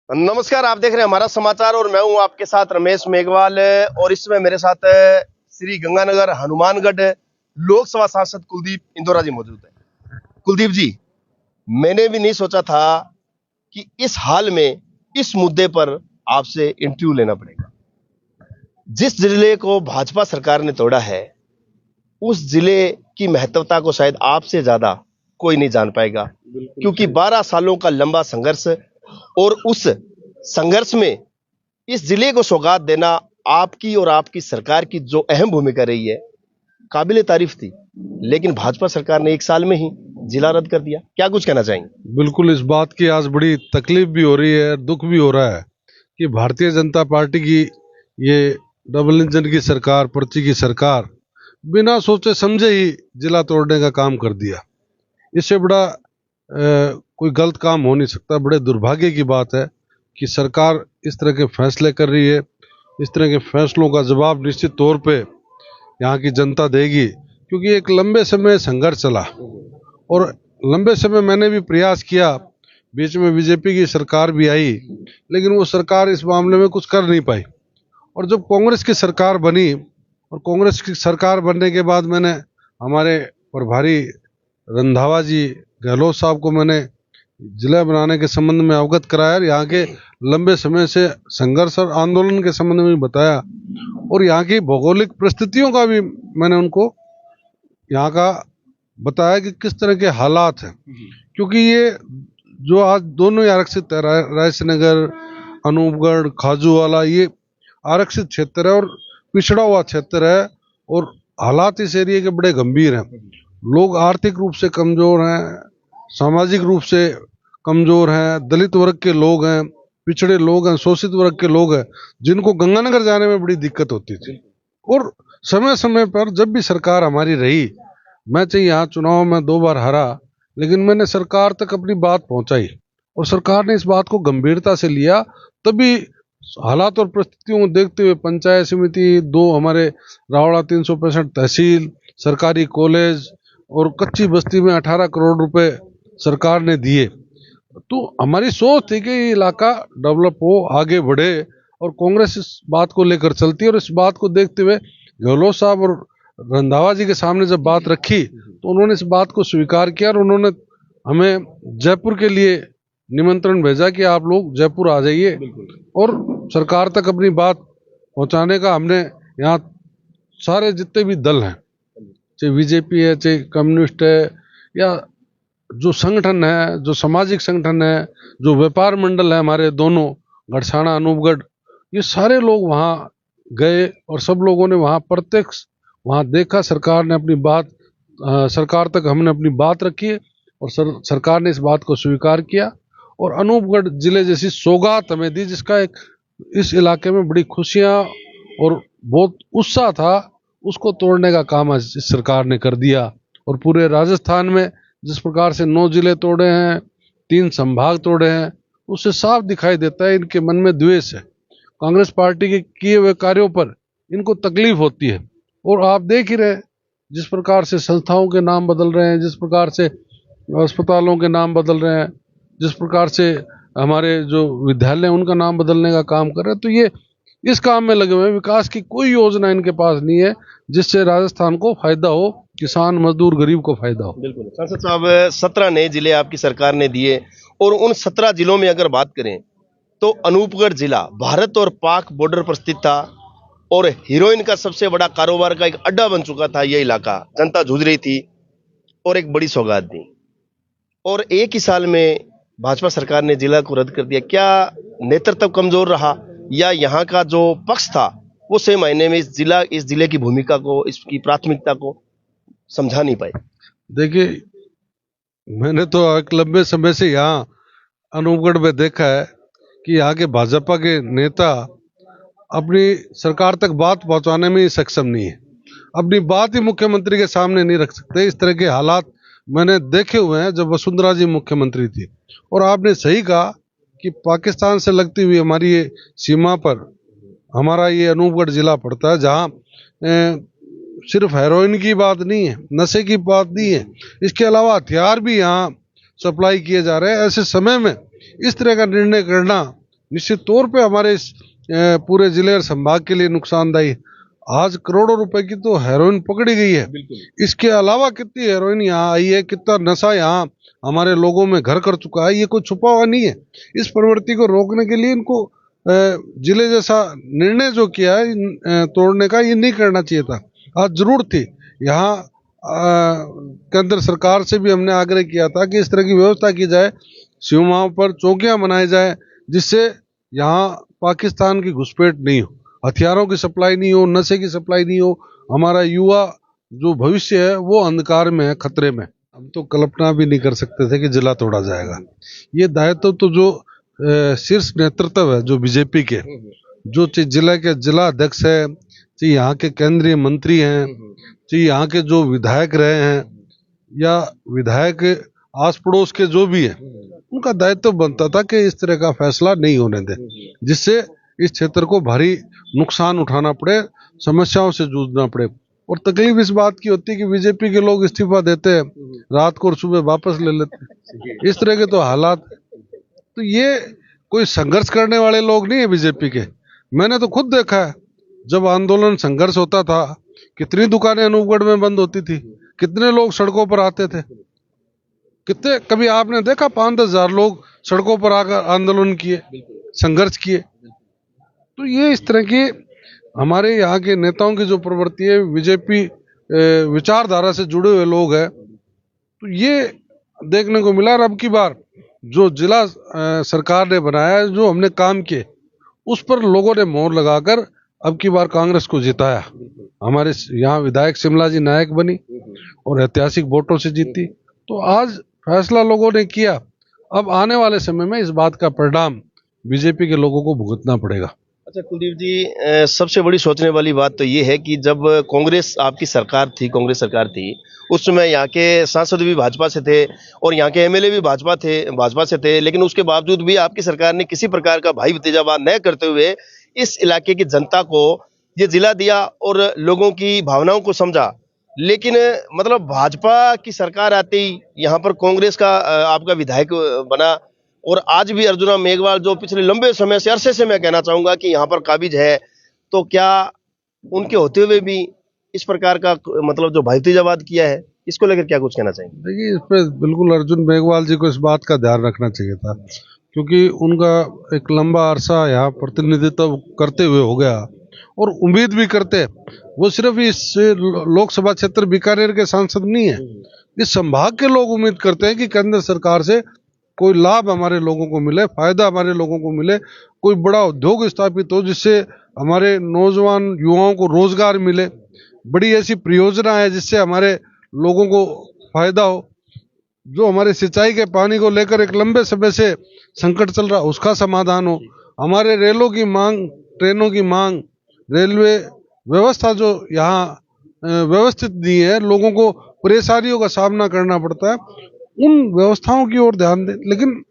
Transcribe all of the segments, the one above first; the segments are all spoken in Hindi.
नमस्कार, आप देख रहे हैं हमारा समाचार और मैं हूं आपके साथ रमेश मेघवाल। और इसमें मेरे साथ श्री गंगानगर हनुमानगढ़ लोकसभा सांसद कुलदीप इंदौरा जी मौजूद है। कुलदीप जी, मैंने भी नहीं सोचा था कि इस हाल में इस मुद्दे पर आपसे इंटरव्यू लेना पड़ेगा। जिस जिले को भाजपा सरकार ने तोड़ा है उस जिले की महत्वता को शायद आपसे ज्यादा कोई नहीं जान पाएगा, क्योंकि 12 सालों का लंबा संघर्ष और उस संघर्ष में इस जिले को सौगात देना आपकी और आपकी सरकार की जो अहम भूमिका रही है, काबिले तारीफ थी। लेकिन भाजपा सरकार ने 1 साल में ही जिला रद्द कर दिया। क्या कुछ कहना चाहेंगे? बिल्कुल, इस बात की आज बड़ी तकलीफ भी हो रही है, दुख भी हो रहा है कि भारतीय जनता पार्टी की ये डबल इंजन की सरकार, पर्ची की सरकार बिना सोचे समझे ही जिला तोड़ने का काम कर दिया। इससे बड़ा कोई गलत काम हो नहीं सकता। बड़े दुर्भाग्य की बात है कि सरकार इस तरह के फैसले कर रही है। इस तरह के फैसलों का जवाब निश्चित तौर पे यहाँ की जनता देगी, क्योंकि एक लंबे समय संघर्ष चला और लंबे समय मैंने भी प्रयास किया। बीच में बीजेपी की सरकार भी आई, लेकिन वो सरकार इस मामले में कुछ कर नहीं पाई। और जब कांग्रेस की सरकार बनी और कांग्रेस की सरकार बनने के बाद मैंने हमारे प्रभारी रंधावा जी गहलोत साहब को मैंने जिला बनाने के संबंध में अवगत कराया, यहाँ के लंबे समय से संघर्ष और आंदोलन के संबंध में बताया और यहाँ की भौगोलिक परिस्थितियों का भी मैंने उनको यहाँ का बताया कि किस तरह के हालात हैं। क्योंकि ये जो आज दोनों ही आरक्षित है, रायसेनगर, अनूपगढ़, खाजूवाला, ये आरक्षित क्षेत्र है और पिछड़ा हुआ क्षेत्र है और हालात इस एरिया के बड़े गंभीर हैं। लोग आर्थिक रूप से कमजोर हैं, सामाजिक रूप से कमजोर हैं, दलित वर्ग के लोग हैं, पिछड़े लोग हैं, शोषित वर्ग के लोग हैं, जिनको गंगानगर जाने में बड़ी दिक्कत होती थी। और समय समय पर जब भी सरकार हमारी रही, मैं चाहे यहाँ चुनाव में 2 बार हारा, लेकिन मैंने सरकार तक अपनी बात पहुंचाई और सरकार ने इस बात को गंभीरता से लिया। तभी हालात और परिस्थितियों को देखते हुए पंचायत समिति, 2 हमारे रावड़ा 365 तहसील, सरकारी कॉलेज और कच्ची बस्ती में 18 करोड़ रुपए सरकार ने दिए। तो हमारी सोच थी कि ये इलाका डेवलप हो, आगे बढ़े और कांग्रेस इस बात को लेकर चलती है। और इस बात को देखते हुए गहलोत साहब और रंधावा जी के सामने जब बात रखी तो उन्होंने इस बात को स्वीकार किया और उन्होंने हमें जयपुर के लिए निमंत्रण भेजा कि आप लोग जयपुर आ जाइए और सरकार तक अपनी बात पहुंचाने का हमने यहाँ सारे जितने भी दल हैं, चाहे बीजेपी है, चाहे कम्युनिस्ट है, या जो संगठन है, जो सामाजिक संगठन है, जो व्यापार मंडल है, हमारे दोनों गढ़साना, अनूपगढ़, ये सारे लोग वहाँ गए और सब लोगों ने वहाँ प्रत्यक्ष वहाँ देखा। सरकार ने अपनी बात सरकार तक हमने अपनी बात रखी और सरकार ने इस बात को स्वीकार किया और अनूपगढ़ जिले जैसी सौगात हमें दी, जिसका एक इस इलाके में बड़ी खुशियाँ और बहुत उत्साह था। उसको तोड़ने का काम आज इस सरकार ने कर दिया। और पूरे राजस्थान में जिस प्रकार से 9 जिले तोड़े हैं, 3 संभाग तोड़े हैं, उससे साफ दिखाई देता है इनके मन में द्वेष है। कांग्रेस पार्टी के किए हुए कार्यों पर इनको तकलीफ होती है। और आप देख ही रहे जिस प्रकार से संस्थाओं के नाम बदल रहे हैं, जिस प्रकार से अस्पतालों के नाम बदल रहे हैं, जिस प्रकार से हमारे जो विद्यालय उनका नाम बदलने का काम कर रहे हैं, तो ये इस काम में लगे हुए हैं। विकास की कोई योजना इनके पास नहीं है जिससे राजस्थान को फायदा हो, किसान, मजदूर, गरीब को फायदा हो। बिल्कुल सांसद साहब, 17 नए जिले आपकी सरकार ने दिए और उन 17 जिलों में अगर बात करें तो अनूपगढ़ जिला भारत और पाक बॉर्डर पर स्थित था और हीरोइन का सबसे बड़ा कारोबार का एक अड्डा बन चुका था। यह इलाका जनता जूझ रही थी और एक बड़ी सौगात दी और 1 ही साल में भाजपा सरकार ने जिला को रद्द कर दिया। क्या नेतृत्व कमजोर रहा या यहाँ का जो पक्ष था वो सही मायने में इस जिले की भूमिका को, इसकी प्राथमिकता को समझा नहीं पाए? देखिए, मैंने तो एक लंबे समय से यहाँ अनूपगढ़ में देखा है कि यहाँ के भाजपा के नेता अपनी सरकार तक बात पहुंचाने में ही सक्षम नहीं है, अपनी बात ही मुख्यमंत्री के सामने नहीं रख सकते। इस तरह के हालात मैंने देखे हुए हैं जब वसुंधरा जी मुख्यमंत्री थी। और आपने सही कहा कि पाकिस्तान से लगती हुई हमारी ये सीमा पर हमारा ये अनूपगढ़ जिला पड़ता है, जहाँ सिर्फ हेरोइन की बात नहीं है, नशे की बात नहीं है, इसके अलावा हथियार भी यहाँ सप्लाई किए जा रहे हैं। ऐसे समय में इस तरह का निर्णय करना निश्चित तौर पे हमारे इस पूरे जिले और संभाग के लिए नुकसानदायी। आज करोड़ों रुपए की तो हेरोइन पकड़ी गई है। इसके अलावा कितनी हेरोइन यहाँ आई है, कितना नशा यहाँ हमारे लोगों में घर कर चुका है, ये कोई छुपा हुआ नहीं है। इस प्रवृत्ति को रोकने के लिए इनको जिले जैसा निर्णय जो किया है तोड़ने का, ये नहीं करना चाहिए था। आज जरूर थी। यहाँ केंद्र सरकार से भी हमने आग्रह किया था कि इस तरह की व्यवस्था की जाए, सीमाओं पर चौकियां बनाई जाए, जिससे यहाँ पाकिस्तान की घुसपैठ नहीं हो, हथियारों की सप्लाई नहीं हो, नशे की सप्लाई नहीं हो। हमारा युवा जो भविष्य है वो अंधकार में है, खतरे में। हम तो कल्पना भी नहीं कर सकते थे कि जिला तोड़ा जाएगा। ये दायित्व तो जो शीर्ष नेतृत्व है, जो बीजेपी के, जो जिला के जिला अध्यक्ष है, चाहे यहाँ के केंद्रीय मंत्री हैं, चाहे यहाँ के जो विधायक रहे हैं या विधायक आस पड़ोस के जो भी हैं, उनका दायित्व बनता था कि इस तरह का फैसला नहीं होने दें, जिससे इस क्षेत्र को भारी नुकसान उठाना पड़े, समस्याओं से जूझना पड़े। और तकलीफ इस बात की होती है कि बीजेपी के लोग इस्तीफा देते हैं रात को और सुबह वापस ले लेते हैं। इस तरह के तो हालात, तो ये कोई संघर्ष करने वाले लोग नहीं है बीजेपी के। मैंने तो खुद देखा है, जब आंदोलन संघर्ष होता था, कितनी दुकानें अनूपगढ़ में बंद होती थी, कितने लोग सड़कों पर आते थे, कितने, कभी आपने देखा 5-10 हजार लोग सड़कों पर आकर आंदोलन किए, संघर्ष किए। तो ये इस तरह की हमारे यहाँ के नेताओं की जो प्रवृत्ति है, बीजेपी विचारधारा से जुड़े हुए लोग हैं, तो ये देखने को मिला। और अब की बार जो जिला सरकार ने बनाया, जो हमने काम किए, उस पर लोगों ने मोहर लगाकर अब की बार कांग्रेस को जिताया। हमारे यहाँ विधायक शिमला जी नायक बनी और ऐतिहासिक वोटों से जीती। तो आज फैसला लोगों ने किया, अब आने वाले समय में इस बात का परिणाम बीजेपी के लोगों को भुगतना पड़ेगा। अच्छा कुलदीप जी, सबसे बड़ी सोचने वाली बात तो ये है कि जब कांग्रेस आपकी सरकार थी, कांग्रेस सरकार थी, उस समय यहाँ के सांसद भी भाजपा से थे और यहाँ के एमएलए भी भाजपा से थे, लेकिन उसके बावजूद भी आपकी सरकार ने किसी प्रकार का भाई भतीजावाद न करते हुए इस इलाके की जनता को ये जिला दिया और लोगों की भावनाओं को समझा। लेकिन मतलब भाजपा की सरकार आते ही यहाँ पर कांग्रेस का आपका विधायक बना, और आज भी अर्जुना मेघवाल जो पिछले लंबे समय से, अरसे से मैं कहना चाहूंगा कि यहाँ पर काबिज है, तो क्या उनके होते हुए भी इस प्रकार का मतलब जो भतीजावाद किया है, इसको लेकर क्या कुछ कहना चाहेंगे? देखिए, इस पे बिल्कुल अर्जुन मेघवाल जी को इस बात का ध्यान रखना चाहिए था, क्योंकि उनका एक लंबा अरसा यहाँ प्रतिनिधित्व करते हुए हो गया और उम्मीद भी करते। वो सिर्फ इस लोकसभा क्षेत्र बीकानेर के सांसद नहीं है, इस संभाग के लोग उम्मीद करते हैं कि केंद्र सरकार से कोई लाभ हमारे लोगों को मिले, फायदा हमारे लोगों को मिले, कोई बड़ा उद्योग स्थापित हो जिससे हमारे नौजवान युवाओं को रोजगार मिले, बड़ी ऐसी परियोजना है जिससे हमारे लोगों को फायदा हो। जो हमारे सिंचाई के पानी को लेकर एक लंबे समय से संकट चल रहा, उसका समाधान हो। हमारे रेलों की मांग, ट्रेनों की मांग, रेलवे व्यवस्था जो यहाँ व्यवस्थित नहीं है, लोगों को परेशानियों का सामना करना पड़ता है, उन व्यवस्थाओं की ओर ध्यान दें। लेकिन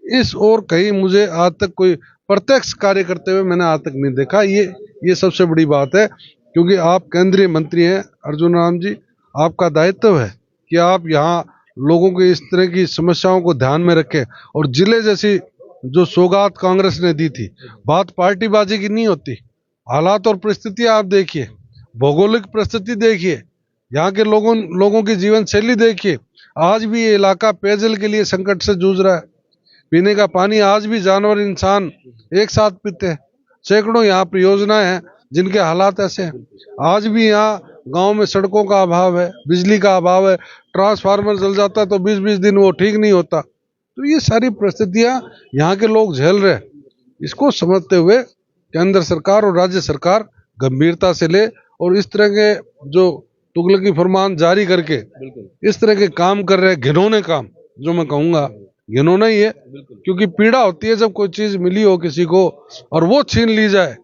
इस ओर कहीं मुझे आज तक कोई प्रत्यक्ष कार्य करते हुए मैंने आज तक नहीं देखा। ये सबसे बड़ी बात है, क्योंकि आप केंद्रीय मंत्री हैं अर्जुन राम जी, आपका दायित्व है कि आप यहाँ लोगों की इस तरह की समस्याओं को ध्यान में रखें। और जिले जैसी जो सौगात कांग्रेस ने दी थी, बात पार्टीबाजी की नहीं होती। हालात और परिस्थितियां आप देखिए, भौगोलिक परिस्थिति देखिए, यहाँ के लोगों की जीवन शैली देखिए। आज भी ये इलाका पेयजल के लिए संकट से जूझ रहा है। पीने का पानी आज भी जानवर इंसान एक साथ पीते हैं। सैकड़ों यहाँ परियोजनाएं हैं जिनके हालात ऐसे हैं। आज भी यहाँ गांव में सड़कों का अभाव है, बिजली का अभाव है, ट्रांसफार्मर जल जाता है तो 20-20 दिन वो ठीक नहीं होता। तो ये सारी परिस्थितियां यहाँ के लोग झेल रहे हैं। इसको समझते हुए केंद्र सरकार और राज्य सरकार गंभीरता से ले और इस तरह के जो तुगलकी फरमान जारी करके इस तरह के काम कर रहे हैं, घिनौने काम, जो मैं कहूँगा घिनौना ही है। क्योंकि पीड़ा होती है जब कोई चीज मिली हो किसी को और वो छीन ली जाए,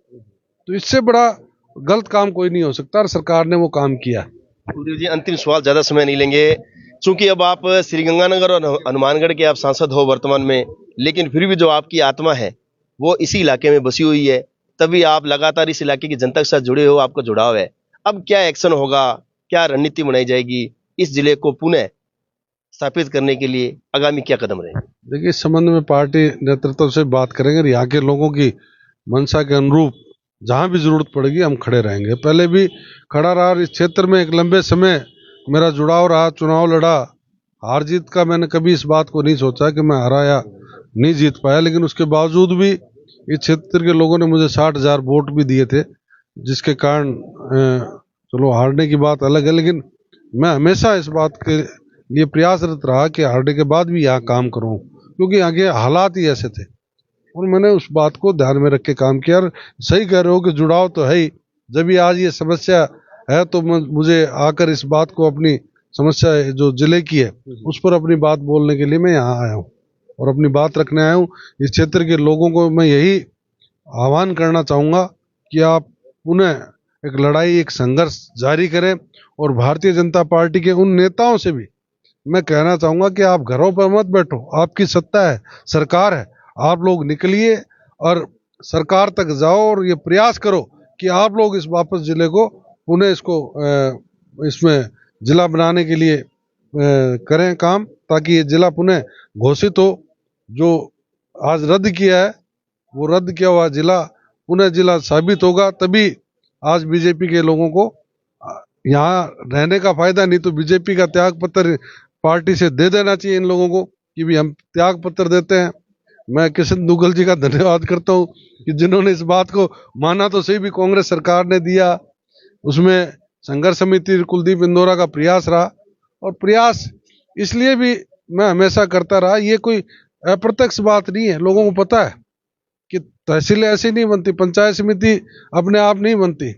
तो इससे बड़ा गलत काम कोई नहीं हो सकता, और सरकार ने वो काम किया। कुलदीप जी, अंतिम सवाल, ज्यादा समय नहीं लेंगे, चूंकि अब आप श्रीगंगानगर और हनुमानगढ़ के आप सांसद हो वर्तमान में, लेकिन फिर भी जो आपकी आत्मा है वो इसी इलाके में बसी हुई है, तभी आप लगातार इस इलाके की जनता के साथ जुड़े हो, आपका जुड़ाव है। अब क्या एक्शन होगा, क्या रणनीति बनाई जाएगी इस जिले को पुनः स्थापित करने के लिए आगामी क्या कदम रहेंगे? देखिए, इस संबंध में पार्टी नेतृत्व से बात करेंगे और यहाँ के लोगों की मंशा के अनुरूप जहाँ भी जरूरत पड़ेगी हम खड़े रहेंगे। पहले भी खड़ा रहा, इस क्षेत्र में एक लंबे समय मेरा जुड़ाव रहा, चुनाव लड़ा। हार जीत का मैंने कभी इस बात को नहीं सोचा कि मैं हारा या नहीं जीत पाया, लेकिन उसके बावजूद भी इस क्षेत्र के लोगों ने मुझे 60,000 वोट भी दिए थे, जिसके कारण चलो हारने की बात अलग है, लेकिन मैं हमेशा इस बात के लिए प्रयासरत रहा कि हारने के बाद भी यहाँ काम करूँ, क्योंकि यहाँ के हालात ही ऐसे थे और मैंने उस बात को ध्यान में रख के काम किया। और सही कह रहे हो कि जुड़ाव तो है ही, जब भी आज ये समस्या है तो मुझे आकर इस बात को, अपनी समस्या जो जिले की है उस पर अपनी बात बोलने के लिए मैं यहाँ आया हूँ और अपनी बात रखने आया हूँ। इस क्षेत्र के लोगों को मैं यही आह्वान करना चाहूँगा कि आप पुनः एक लड़ाई, एक संघर्ष जारी करें और भारतीय जनता पार्टी के उन नेताओं से भी मैं कहना चाहूँगा कि आप घरों पर मत बैठो, आपकी सत्ता है, सरकार है, आप लोग निकलिए और सरकार तक जाओ और ये प्रयास करो कि आप लोग इस वापस जिले को पुनः इसको इसमें जिला बनाने के लिए करें काम, ताकि ये जिला पुनः घोषित हो। जो आज रद्द किया है वो रद्द किया हुआ जिला पुनः जिला साबित होगा, तभी आज बीजेपी के लोगों को यहाँ रहने का फायदा। नहीं तो बीजेपी का त्याग पत्र पार्टी से दे देना चाहिए इन लोगों को कि भी हम त्याग पत्र देते हैं। मैं किशन दुग्गल जी का धन्यवाद करता हूँ कि जिन्होंने इस बात को माना, तो सही भी कांग्रेस सरकार ने दिया, उसमें संघर्ष समिति कुलदीप इंदौरा का प्रयास रहा और प्रयास इसलिए भी मैं हमेशा करता रहा। ये कोई अप्रत्यक्ष बात नहीं है, लोगों को पता है कि तहसीलें ऐसी नहीं बनती, पंचायत समिति अपने आप नहीं बनती,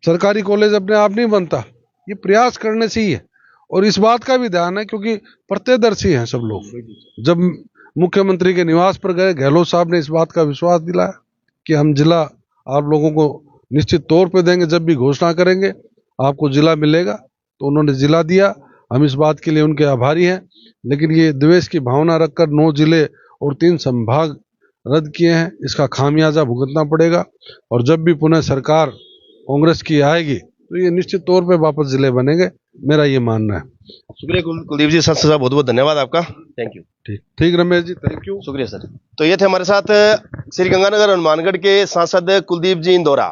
सरकारी कॉलेज अपने आप नहीं बनता, ये प्रयास करने से ही है। और इस बात का भी ध्यान है क्योंकि प्रत्ययदर्शी हैं सब लोग। जब मुख्यमंत्री के निवास पर गए, गहलोत साहब ने इस बात का विश्वास दिलाया कि हम जिला आप लोगों को निश्चित तौर पे देंगे, जब भी घोषणा करेंगे आपको जिला मिलेगा, तो उन्होंने जिला दिया। हम इस बात के लिए उनके आभारी हैं। लेकिन ये द्वेष की भावना रखकर 9 जिले और 3 संभाग रद्द किए हैं, इसका खामियाजा भुगतना पड़ेगा। और जब भी पुनः सरकार कांग्रेस की आएगी तो ये निश्चित तौर पे वापस जिले बनेंगे, मेरा ये मानना है। शुक्रिया कुलदीप जी, सर साहब बहुत बहुत धन्यवाद आपका। Thank you. ठीक रमेश जी, थैंक यू, शुक्रिया सर। तो ये थे हमारे साथ श्री गंगानगर हनुमानगढ़ के सांसद कुलदीप जी इंदौरा।